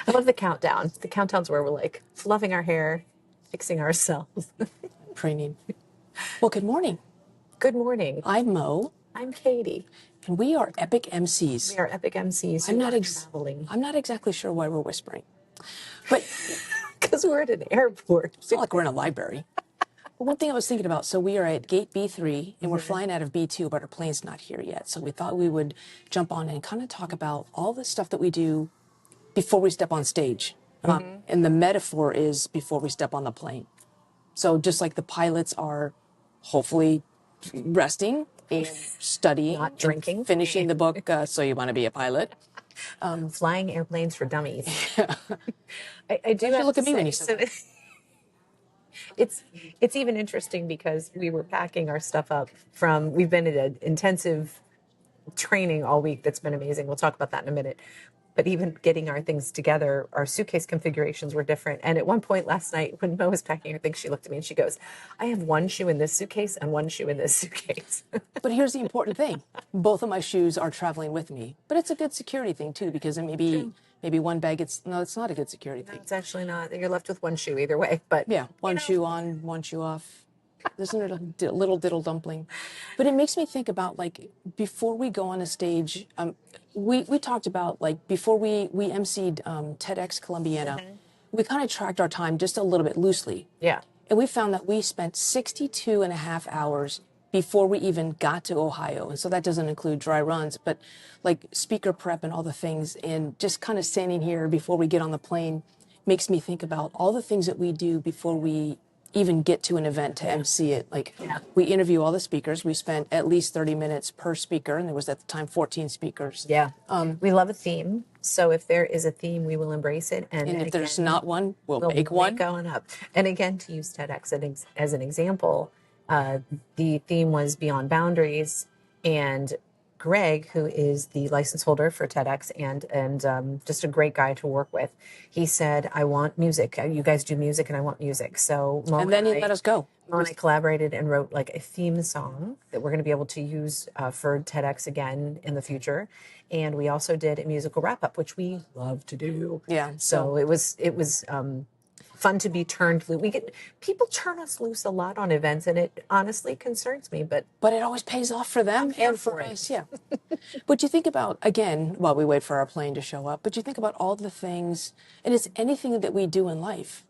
I love the countdown. The countdown's where we're like fluffing our hair, fixing ourselves. Training. Well, good morning. Good morning. I'm Mo, I'm Katie. and we are epic We MCs. are epic MCs who are traveling. I'm not exactly sure why we're whispering, but Because we're at an airport. it's not like we're in a library. But one thing I was thinking about, so we are at gate B3, and we're flying out of B2, but our plane's not here yet. So we thought we would jump on and kind of talk about all the stuff that we do before we step on stage. And the metaphor is before we step on the plane. So just like the pilots are hopefully resting and studying, Not drinking. and finishing the book, So You Want to Be a Pilot. Flying airplanes for dummies. I do You have look to at me when say, you said that. it's even interesting because we were packing our stuff up from, we've been at an intensive training all week that's been amazing. We'll talk about that in a minute. But even getting our things together, our suitcase configurations were different. And at one point last night, when Mo was packing her things, she looked at me and she goes, I have one shoe in this suitcase and one shoe in this suitcase. But here's the important thing. Both of my shoes are traveling with me. But it's a good security thing, too, because maybe one bag, it's not a good security thing. It's actually not. You're left with one shoe either way. But Yeah, one shoe on, one shoe off. Isn't it a little diddle dumpling? But it makes me think about, like, before we go on a stage, we talked about, like, before we emceed TEDx Columbiana, we kind of tracked our time just a little bit loosely. yeah. And we found that we spent 62 and a half hours before we even got to Ohio. And so that doesn't include dry runs, but like speaker prep and all the things. And just kind of standing here before we get on the plane makes me think about all the things that we do before we even get to an event to MC it. Like we interview all the speakers. We spent at least 30 minutes per speaker, and there was at the time 14 speakers. Yeah. We love a theme. So if there is a theme, we will embrace it. And if there's not one, we'll make one. Going up. And again, to use TEDx as an example, the theme was Beyond Boundaries. And Greg, who is the license holder for TEDx and just a great guy to work with, he said, I want music. You guys do music and I want music. So Mo And then he let us go. Mo and I collaborated and wrote like a theme song that we're going to be able to use for TEDx again in the future. And we also did a musical wrap up, which we love to do. Yeah. So it was fun to be turned loose. People turn us loose a lot on events, and it honestly concerns me. But it always pays off for them and for us. Yeah. But you think about, again, while we wait for our plane to show up, but you think about all the things, and it's anything that we do in life.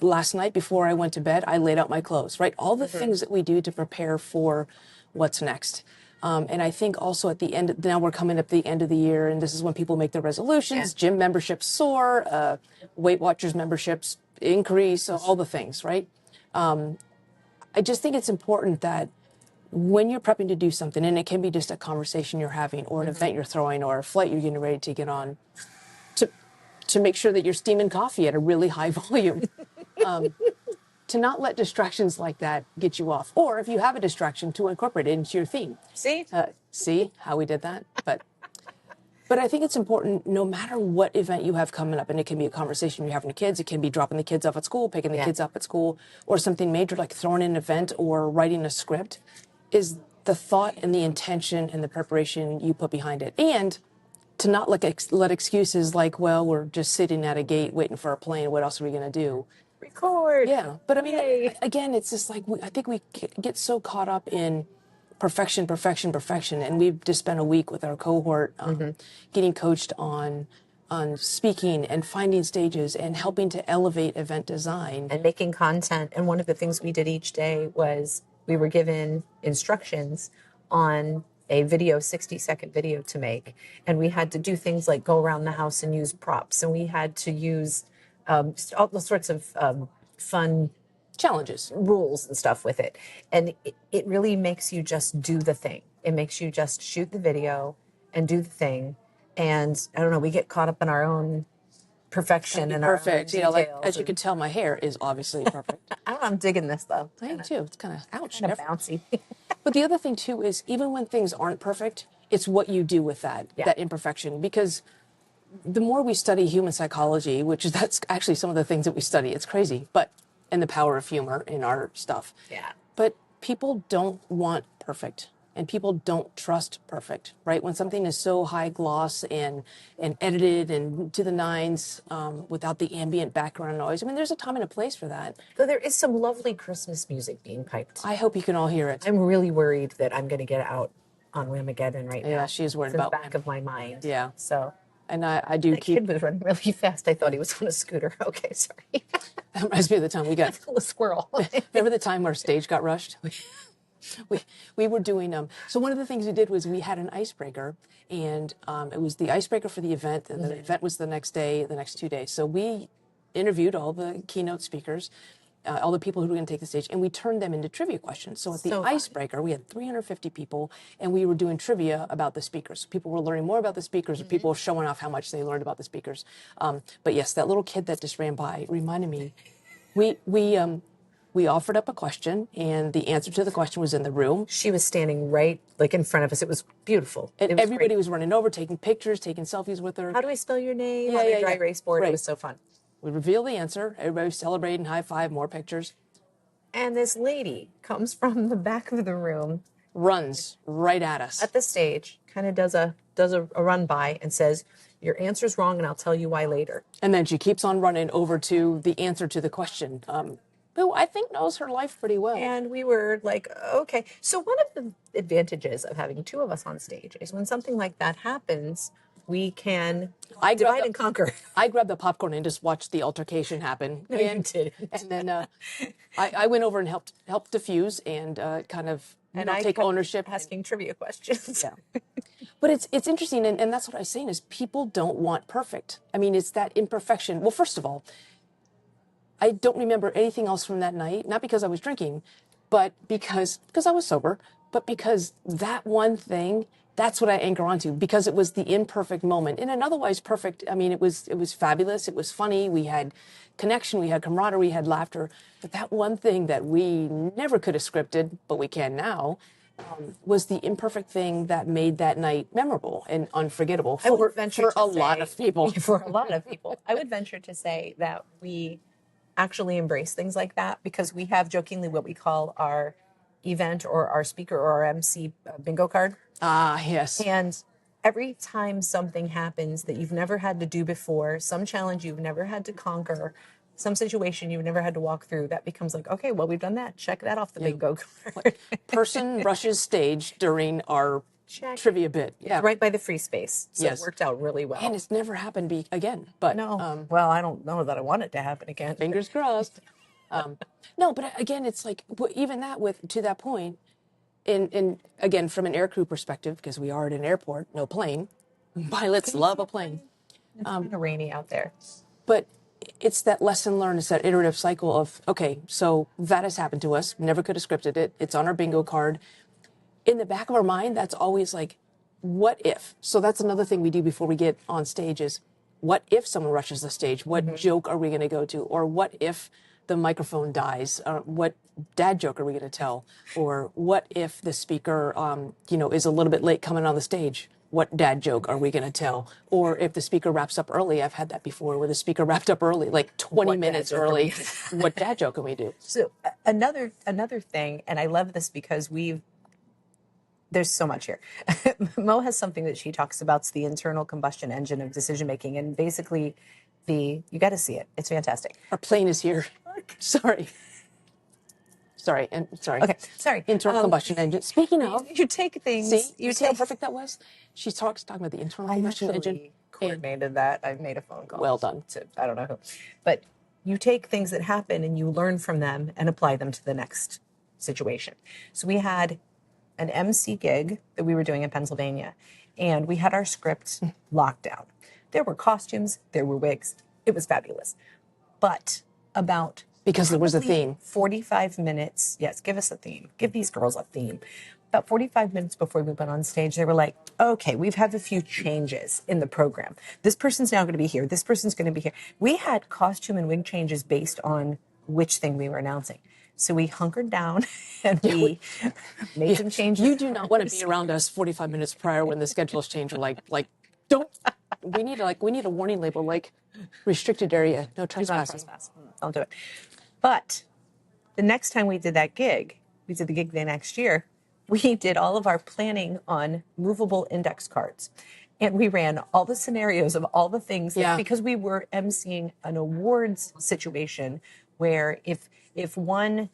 Last night before I went to bed, I laid out my clothes, right? All the things that we do to prepare for what's next. And I think also at the end, now we're coming up the end of the year, and this is when people make their resolutions. Gym memberships soar, Weight Watchers memberships increase, all the things, right? I just think it's important that when you're prepping to do something, and it can be just a conversation you're having or an event you're throwing or a flight you're getting ready to get on, to make sure that you're steaming coffee at a really high volume. To not let distractions like that get you off. Or if you have a distraction, to incorporate it into your theme. see, See how we did that? But I think it's important, no matter what event you have coming up, and it can be a conversation you're having with kids, it can be dropping the kids off at school, picking the kids up at school, or something major like throwing an event or writing a script, is the thought and the intention and the preparation you put behind it. And to not let excuses like, well, we're just sitting at a gate waiting for a plane, what else are we going to do? record. Yeah, but I mean, again, it's just like, I think we get so caught up in perfection, and we've just spent a week with our cohort getting coached on speaking and finding stages and helping to elevate event design. And making content. And one of the things we did each day was we were given instructions on a 60-second video to make. And we had to do things like go around the house and use props. And we had to use all sorts of fun Challenges. rules and stuff with it. And it really makes you just do the thing. It makes you just shoot the video and do the thing. And I don't know, we get caught up in our own perfection and Perfect. our You own know, like, details. as you can tell, my hair is obviously perfect. I don't know, I'm digging this though. I am too. It's kind of, ouch. Kind of bouncy. But the other thing too is, even when things aren't perfect, it's what you do with that imperfection. Because the more we study human psychology, that's actually some of the things that we study, it's crazy, and the power of humor in our stuff. Yeah. But people don't want perfect. and people don't trust perfect, right? When something is so high gloss and edited and to the nines, without the ambient background noise. I mean, there's a time and a place for that. Though there is some lovely Christmas music being piped. I hope you can all hear it. I'm really worried that I'm going to get out on Whamageddon right now. Yeah, she is worried It's about in the back of my mind. Yeah. So And I do that keep. kid was running really fast. I thought he was on a scooter. Okay, sorry. That reminds me of the time we got. A squirrel. Remember the time our stage got rushed? We were doing so one of the things we did was we had an icebreaker, and it was the icebreaker for the event, and the event was the next day, the next 2 days. So we interviewed all the keynote speakers, all the people who were going to take the stage, and we turned them into trivia questions. So at the icebreaker, we had 350 people, and we were doing trivia about the speakers. People were learning more about the speakers, or people were showing off how much they learned about the speakers. But yes, that little kid that just ran by reminded me. We offered up a question, and the answer to the question was in the room. She was standing right like in front of us. It was beautiful. And it was everybody great. was running over, taking pictures, taking selfies with her. How do I spell your name Yeah, on yeah, a dry yeah. erase board? Right. It was so fun. We revealed the answer. Everybody was celebrating, high five, more pictures. And this lady comes from the back of the room, Runs right at us. at the stage, kind of does a run by and says, "Your answer's wrong, and I'll tell you why later." And then she keeps on running over to the answer to the question, who I think knows her life pretty well. And we were like, okay. So one of the advantages of having two of us on stage is when something like that happens, we can divide and conquer. I grabbed the popcorn and just watched the altercation happen. No, you didn't. And then I went over and helped diffuse and kind of take ownership. Asking trivia questions. Yeah. But it's interesting, and that's what I was saying is people don't want perfect. I mean, it's that imperfection. Well, first of all, I don't remember anything else from that night, not because I was drinking, but because I was sober, but because that one thing, that's what I anchor onto, because it was the imperfect moment. In an otherwise perfect, I mean, it was fabulous, it was funny, we had connection, we had camaraderie, we had laughter, but that one thing that we never could have scripted, but we can now, was the imperfect thing that made that night memorable and unforgettable for a lot of people. For a lot of people. I would venture to say that we actually embrace things like that because we have jokingly what we call our event or our speaker or our MC bingo card. Ah, yes. And every time something happens that you've never had to do before, some challenge you've never had to conquer, some situation you've never had to walk through, that becomes like, okay, well, we've done that. Check that off the bingo card. Person rushes stage during our trivia bit. Yeah. Right by the free space. So yes. It worked out really well. And it's never happened again. But no. Well, I don't know that I want it to happen again. Fingers crossed. No, but again, it's like, even that to that point, and again, from an air crew perspective, because we are at an airport, no plane. Pilots love a plane. It's kind of rainy out there. But it's that lesson learned. It's that iterative cycle of, okay, so that has happened to us. Never could have scripted it. It's on our bingo card. In the back of our mind, that's always like, what if? So that's another thing we do before we get on stage is, what if someone rushes the stage? What joke are we going to go to? Or what if the microphone dies? What dad joke are we going to tell? Or what if the speaker, is a little bit late coming on the stage? What dad joke are we going to tell? Or if the speaker wraps up early, I've had that before, where the speaker wrapped up early, like 20 minutes early. What dad joke can we do? So another thing, and I love this because there's so much here. Mo has something that she talks about. It's the internal combustion engine of decision making, and basically, you got to see it. It's fantastic. Our plane is here. Sorry. Okay, sorry. Internal combustion engine. Speaking of, you take things. See, you see how perfect that was. She's talking about the internal combustion engine. Coordinated that. I've made a phone call. Well done. To I don't know who, but you take things that happen and you learn from them and apply them to the next situation. So we had an MC gig that we were doing in Pennsylvania, and we had our script locked down. There were costumes, there were wigs. It was fabulous. But because there was a theme. 45 minutes. Yes, give us a theme. Give these girls a theme. About 45 minutes before we went on stage, they were like, okay, we've had a few changes in the program. This person's now going to be here. This person's going to be here. We had costume and wig changes based on which thing we were announcing. So we hunkered down and we made some changes. You do not want to be around us 45 minutes prior when the schedules change. Or like, don't. We need a warning label, like restricted area, no trespassing. Don't do it. But the next time we did that gig, we did the gig the next year, we did all of our planning on movable index cards. And we ran all the scenarios of all the things that, because we were emceeing an awards situation where if one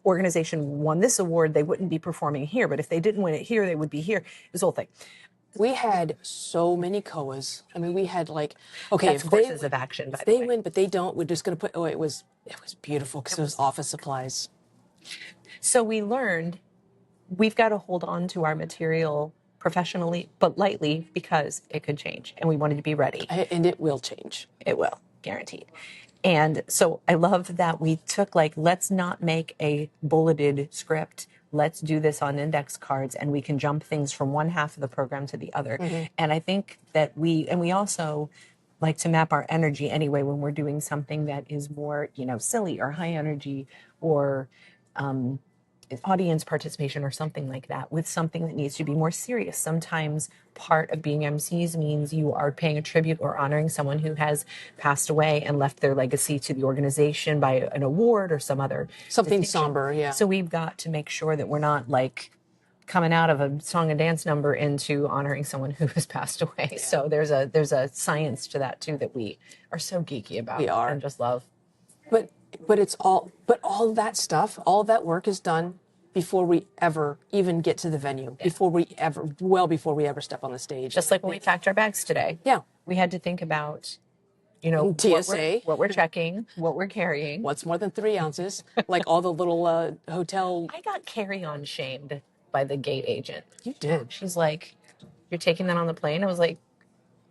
organization won this award, they wouldn't be performing here. But if they didn't win it here, they would be here. This whole thing. We had so many COAs. I mean, we had like, okay, That's courses of action. If they win, but they don't, we're just going to put. Oh, it was beautiful because it was office supplies. So we learned we've got to hold on to our material professionally, but lightly, because it could change, and we wanted to be ready. And it will change. It will, guaranteed. And so I love that we took, like, let's not make a bulleted script. Let's do this on index cards, and we can jump things from one half of the program to the other. Mm-hmm. And I think that we also like to map our energy anyway when we're doing something that is more, silly or high energy or audience participation or something like that, with something that needs to be more serious. Sometimes part of being MCs means you are paying a tribute or honoring someone who has passed away and left their legacy to the organization by an award or something somber. Yeah. So we've got to make sure that we're not like coming out of a song and dance number into honoring someone who has passed away. Yeah. So there's a science to that too that we are so geeky about. We are. And just love. But all that stuff, all that work is done before we ever even get to the venue, before we ever step on the stage. Just like when we packed our bags today. Yeah. We had to think about, TSA, what we're checking, what we're carrying. What's more than 3 ounces, like all the little hotel. I got carry-on shamed by the gate agent. You did? She's like, "You're taking that on the plane?" I was like,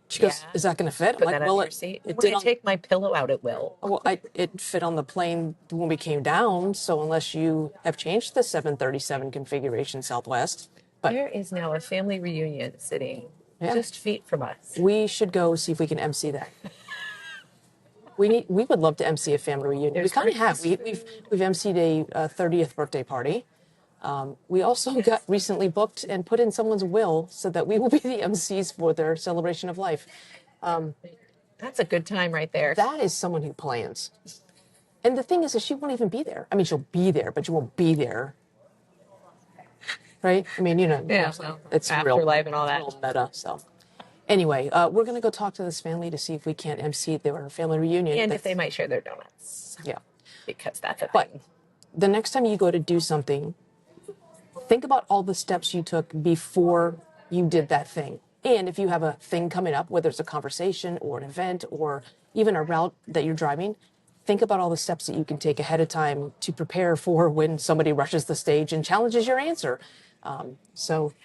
she goes, "Is that going to fit?" Put that on your seat. When I take my pillow out, it will. Well, it fit on the plane when we came down. So unless you have changed the 737 configuration Southwest, but there is now a family reunion sitting just feet from us. We should go see if we can MC that. We would love to MC a family reunion. We kind of have. We've MC'd a 30th birthday party. We also got recently booked and put in someone's will so that we will be the MCs for their celebration of life. That's a good time right there. That is someone who plans. And the thing is that she won't even be there. I mean, she'll be there, but she won't be there. Right? I mean, it's afterlife and all that. Real meta, so. Anyway, we're going to go talk to this family to see if we can't MC their family reunion. And if they might share their donuts. Yeah. Because that's a thing. But the next time you go to do something, think about all the steps you took before you did that thing. And if you have a thing coming up, whether it's a conversation or an event or even a route that you're driving, think about all the steps that you can take ahead of time to prepare for when somebody rushes the stage and challenges your answer. And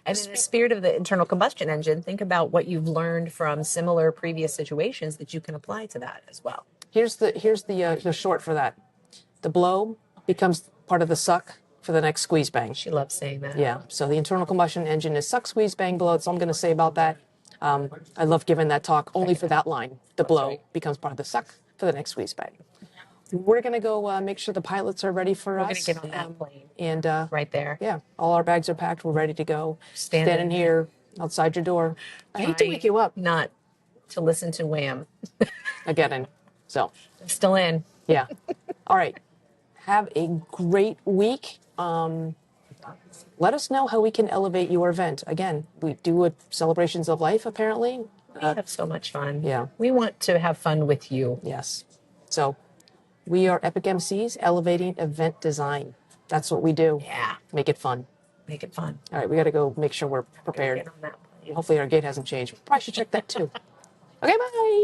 in the spirit of the internal combustion engine, think about what you've learned from similar previous situations that you can apply to that as well. Here's the short for that. The blow becomes part of the suck for the next squeeze bang. She loves saying that. Yeah. So the internal combustion engine is suck, squeeze, bang, blow. That's all I'm going to say about that. I love giving that talk only for that line. The blow becomes part of the suck for the next squeeze bang. We're going to go make sure the pilots are ready for us. We're going to get on that plane. And right there. Yeah. All our bags are packed. We're ready to go. Standing here outside your door. I hate to wake you up. Not to listen to Wham. I get in. So. Still in. Yeah. All right. Have a great week. Let us know how we can elevate your event. Again, we do celebrations of life, apparently. We have so much fun. Yeah. We want to have fun with you. Yes. So we are Epic MCs, elevating event design. That's what we do. Yeah. Make it fun. Make it fun. All right, we got to go make sure we're prepared. Hopefully our gate hasn't changed. Probably should check that too. Okay, bye.